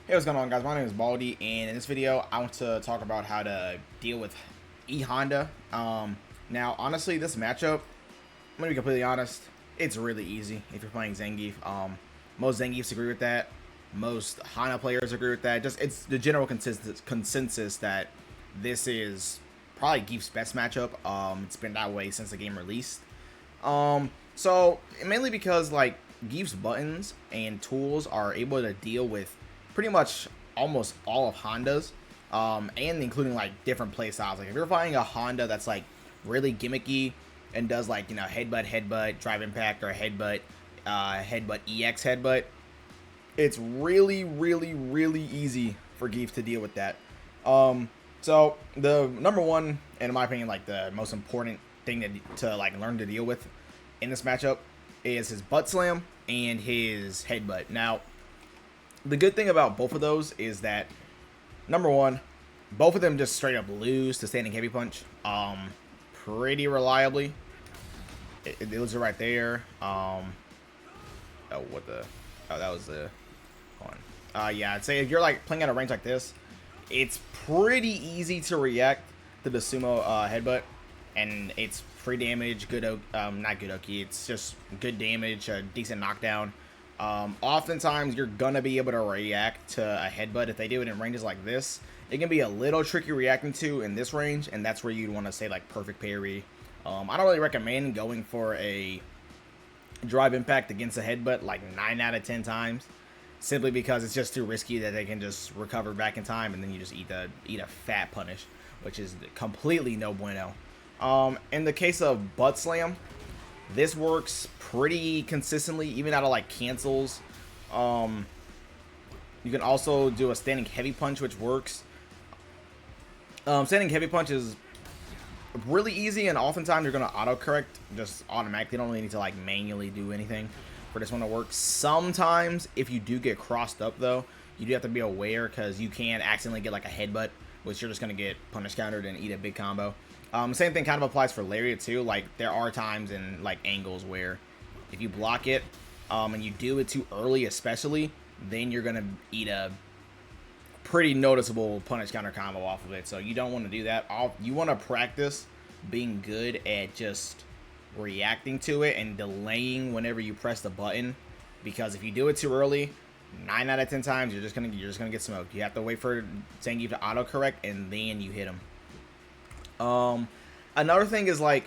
Hey, what's going on, guys? My name is Baldy, and in this video, I want to talk about how to deal with E.Honda. Now, honestly, this matchup, I'm gonna be completely honest, it's really easy if you're playing Zangief. Most Zangiefs agree with that. Most Honda players agree with that. Just it's the general consensus that this is probably Gief's best matchup. It's been that way since the game released. So mainly because like Gief's buttons and tools are able to deal with pretty much almost all of Honda's, and including like different play styles. Like if you're fighting a Honda that's like really gimmicky and does like headbutt, drive impact, or headbutt EX headbutt, it's really easy for Gief to deal with that. So the number one, in my opinion, like the most important thing to like learn to deal with in this matchup is his butt slam and his headbutt. Now, the good thing about both of those is that, number one, both of them just straight up lose to standing heavy punch pretty reliably. It was right there. Oh, that was the one. Yeah, I'd say if you're like playing at a range like this, it's pretty easy to react to the sumo headbutt, and it's free damage, not good oki, it's just good damage, a decent knockdown. Oftentimes you're gonna be able to react to a headbutt if they do it in ranges like this. It can be a little tricky reacting to in this range, and that's where you'd want to say like perfect parry. I don't really recommend going for a drive impact against a headbutt like 9 out of 10 times, simply because it's just too risky that they can just recover back in time, and then you just eat a fat punish, which is completely no bueno. In the case of butt slam, this works pretty consistently, even out of like cancels. You can also do a standing heavy punch, which works. Standing heavy punch is really easy, and oftentimes you're gonna autocorrect just automatically. You don't really need to like manually do anything for this one to work. Sometimes, if you do get crossed up though, you do have to be aware, because you can accidentally get like a headbutt, which you're just gonna get punish countered and eat a big combo. Same thing kind of applies for lariat too. Like there are times in like angles where if you block it and you do it too early, especially, then you're gonna eat a pretty noticeable punish counter combo off of it. So you don't want to do that. You want to practice being good at just reacting to it and delaying whenever you press the button, because if you do it too early, 9 out of 10 times you're just gonna get smoked. You have to wait for Zangief to autocorrect, and then you hit him. Another thing is like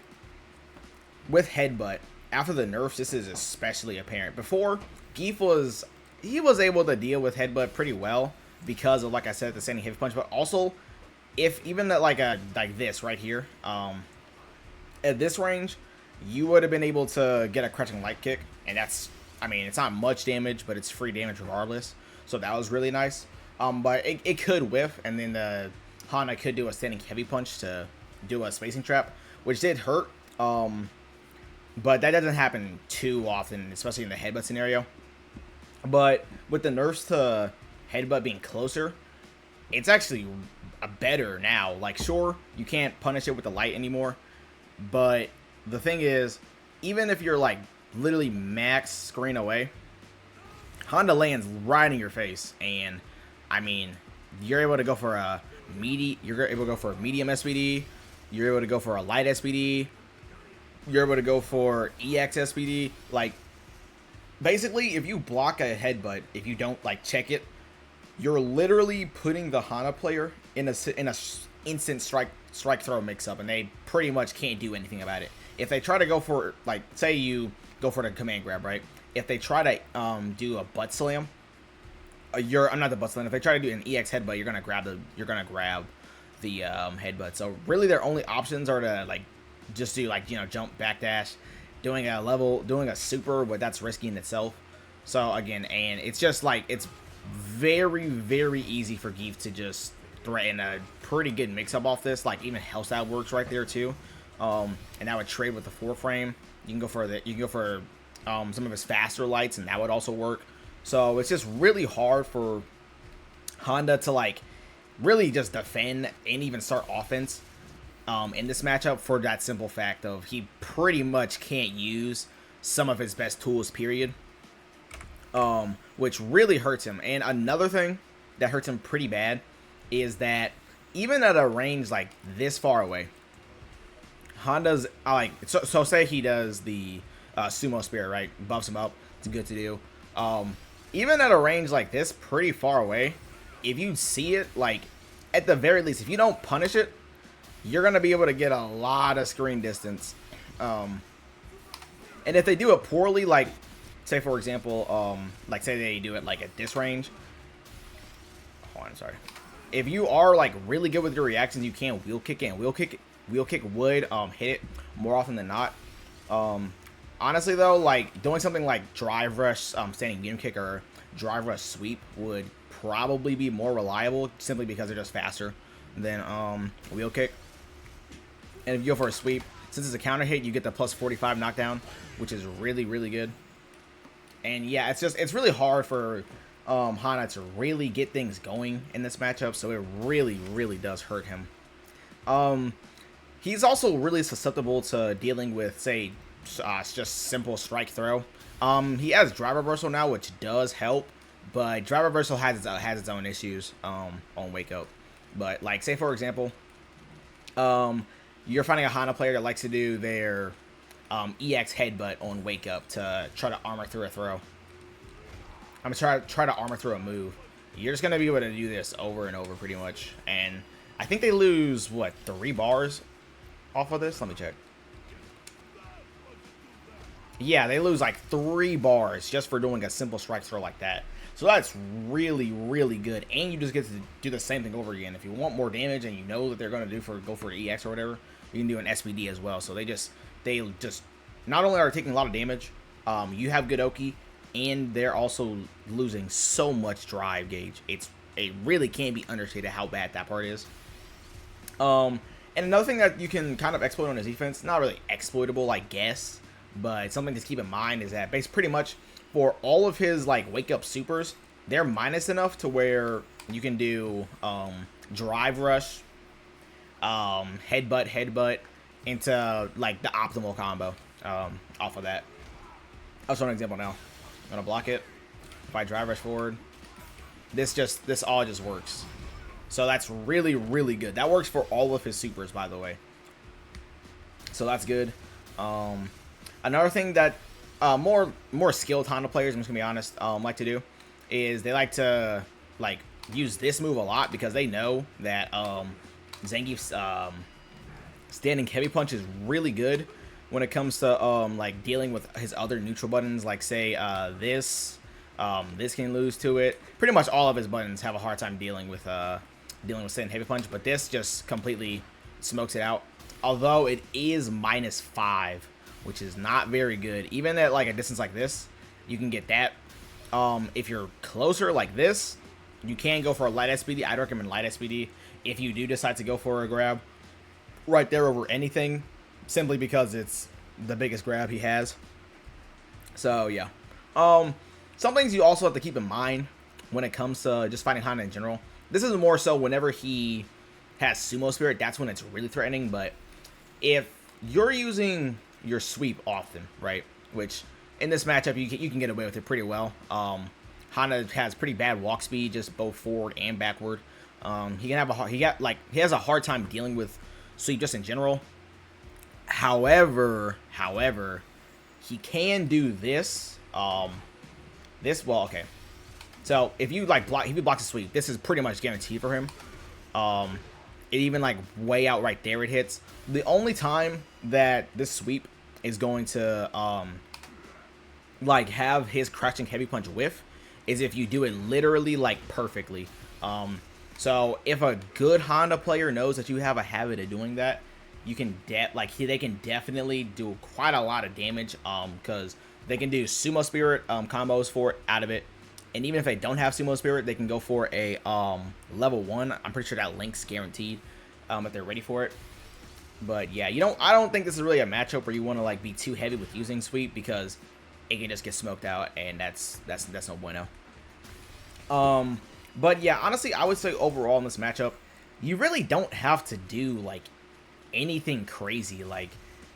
with headbutt, after the nerfs, this is especially apparent. Before, Gief was able to deal with headbutt pretty well because of, like I said, the standing heavy punch, but also if even that like this right here, at this range, you would have been able to get a crouching light kick, and that's, I mean, it's not much damage, but it's free damage regardless. So that was really nice. But it could whiff, and then the Honda could do a standing heavy punch to do a spacing trap, which did hurt. But that doesn't happen too often, especially in the headbutt scenario. But with the nerfs to headbutt being closer, it's actually better now. Like, sure, you can't punish it with the light anymore, but the thing is, even if you're like literally max screen away, Honda lands right in your face, and I mean, you're able to go for a medium SPD, you're able to go for a light SPD, you're able to go for EX SPD. Like, basically, if you block a headbutt, if you don't like check it, you're literally putting the Honda player in a instant strike throw mix up, and they pretty much can't do anything about it. If they try to go for, like, say you go for the command grab, right? If they try to do a butt slam, I'm not the butt slam. If they try to do an EX headbutt, you're gonna grab the headbutt. So really, their only options are to like just do like jump backdash, doing a super, but that's risky in itself. So again, and it's just like it's very easy for Gief to just threaten a pretty good mix up off this. Like even Hellstyle works right there too. And that would trade with the 4-frame. You can go for some of his faster lights, and that would also work. So it's just really hard for Honda to like really just defend and even start offense in this matchup, for that simple fact of he pretty much can't use some of his best tools, period. Which really hurts him. And another thing that hurts him pretty bad is that even at a range like this far away, Honda's like so say he does the sumo spear, right? Buffs him up. It's good to do. Even at a range like this, pretty far away, if you see it, like at the very least, if you don't punish it, you're gonna be able to get a lot of screen distance. And if they do it poorly, like say for example, like say they do it like at this range. Hold on, sorry. If you are like really good with your reactions, you can wheel kick it, and wheel kick would hit it more often than not. Honestly though, like doing something like drive rush, standing medium kick, or drive rush sweep would probably be more reliable, simply because they're just faster than wheel kick. And if you go for a sweep, since it's a counter hit, you get the plus 45 knockdown, which is really, really good. And yeah, it's really hard for Honda to really get things going in this matchup, so it really, really does hurt him. He's also really susceptible to dealing with, say, just simple strike throw. He has drive reversal now, which does help, but drive reversal has its own issues on wake up. But like, say for example, you're finding a Honda player that likes to do their EX headbutt on wake up to try to armor through a throw. I'm gonna try to armor through a move. You're just gonna be able to do this over and over pretty much, and I think they lose what, 3 bars off of this. Let me check. Yeah, they lose like 3 bars just for doing a simple strike throw like that. So that's really, really good, and you just get to do the same thing over again. If you want more damage and you know that they're gonna go for EX or whatever, you can do an SPD as well. So they just not only are taking a lot of damage, you have good Oki, and they're also losing so much drive gauge. It really can't be understated how bad that part is. And another thing that you can kind of exploit on his defense, not really exploitable, I guess, but something to keep in mind is that pretty much for all of his like wake up supers, they're minus enough to where you can do drive rush, headbutt into like the optimal combo off of that. I'll show an example now. I'm gonna block it. If I drive rush forward, this all just works. So that's really, really good. That works for all of his supers, by the way. So that's good. Another thing that more skilled Honda players, I'm just gonna be honest, like to do is they like to like use this move a lot, because they know that Zangief's standing heavy punch is really good when it comes to like dealing with his other neutral buttons, like say this can lose to it. Pretty much all of his buttons have a hard time dealing with standing heavy punch, but this just completely smokes it out. Although it is -5, which is not very good. Even at like a distance like this, you can get that. If you're closer like this, you can go for a light SPD. I'd recommend light SPD if you do decide to go for a grab right there over anything, simply because it's the biggest grab he has. So yeah. Some things you also have to keep in mind when it comes to just fighting Honda in general. This is more so whenever he has Sumo Spirit, that's when it's really threatening. But if you're using your sweep often, right, which in this matchup you can get away with it pretty well. Honda has pretty bad walk speed, just both forward and backward. He has a hard time dealing with sweep just in general. However, he can do this. Well, okay. So if you block the sweep, this is pretty much guaranteed for him. It even like way out right there it hits. The only time that this sweep is going to like have his crouching heavy punch whiff is if you do it literally like perfectly. So if a good Honda player knows that you have a habit of doing that, you can they can definitely do quite a lot of damage, because they can do Sumo Spirit combos for it out of it. And even if they don't have Sumo Spirit, they can go for a level 1. I'm pretty sure that link's guaranteed if they're ready for it. But yeah, I don't think this is really a matchup where you want to like be too heavy with using sweep, because it can just get smoked out, and that's no bueno. But yeah, honestly, I would say overall in this matchup, you really don't have to do like anything crazy. Like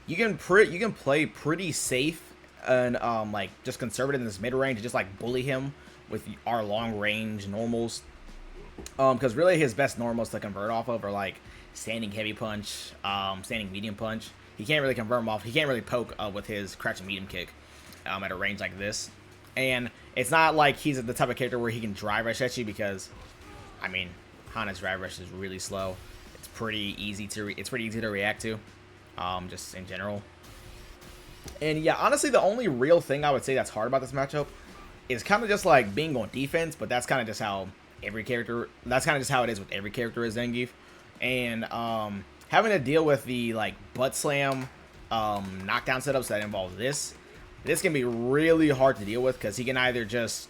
you can play pretty safe and like just conservative in this mid range, and just like bully him with our long range normals. Because really his best normals to convert off of are like standing heavy punch, standing medium punch. He can't really convert them off. He can't really poke with his crouching medium kick at a range like this. And it's not like he's the type of character where he can drive rush at you because, I mean, Hana's drive rush is really slow. It's pretty easy to react to, just in general. And yeah, honestly, the only real thing I would say that's hard about this matchup is kind of just like being on defense, but that's kind of just how that's kind of just how it is with every character as Zangief. And having to deal with the like butt slam knockdown setups that involve this can be really hard to deal with because he can either just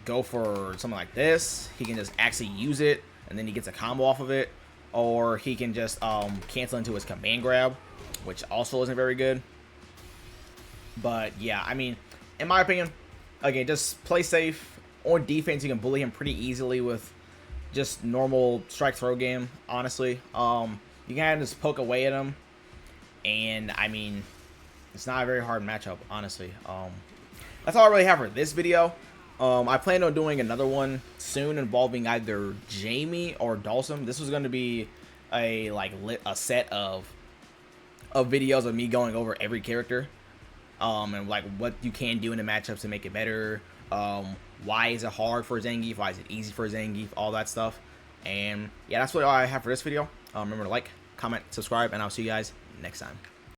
go for something like this, he can just actually use it and then he gets a combo off of it, or he can just cancel into his command grab, which also isn't very good. But yeah, I mean, in my opinion, again, just play safe. On defense, you can bully him pretty easily with just normal strike throw game, honestly. You can just poke away at him, and I mean, it's not a very hard matchup, honestly. That's all I really have for this video. I plan on doing another one soon involving either Jamie or Dalsum. This was going to be a set of videos of me going over every character, and like what you can do in the matchups to make it better. Why is it hard for Zangief? Why is it easy for Zangief? All that stuff. And yeah, that's what I have for this video. Remember to like, comment, subscribe, and I'll see you guys next time.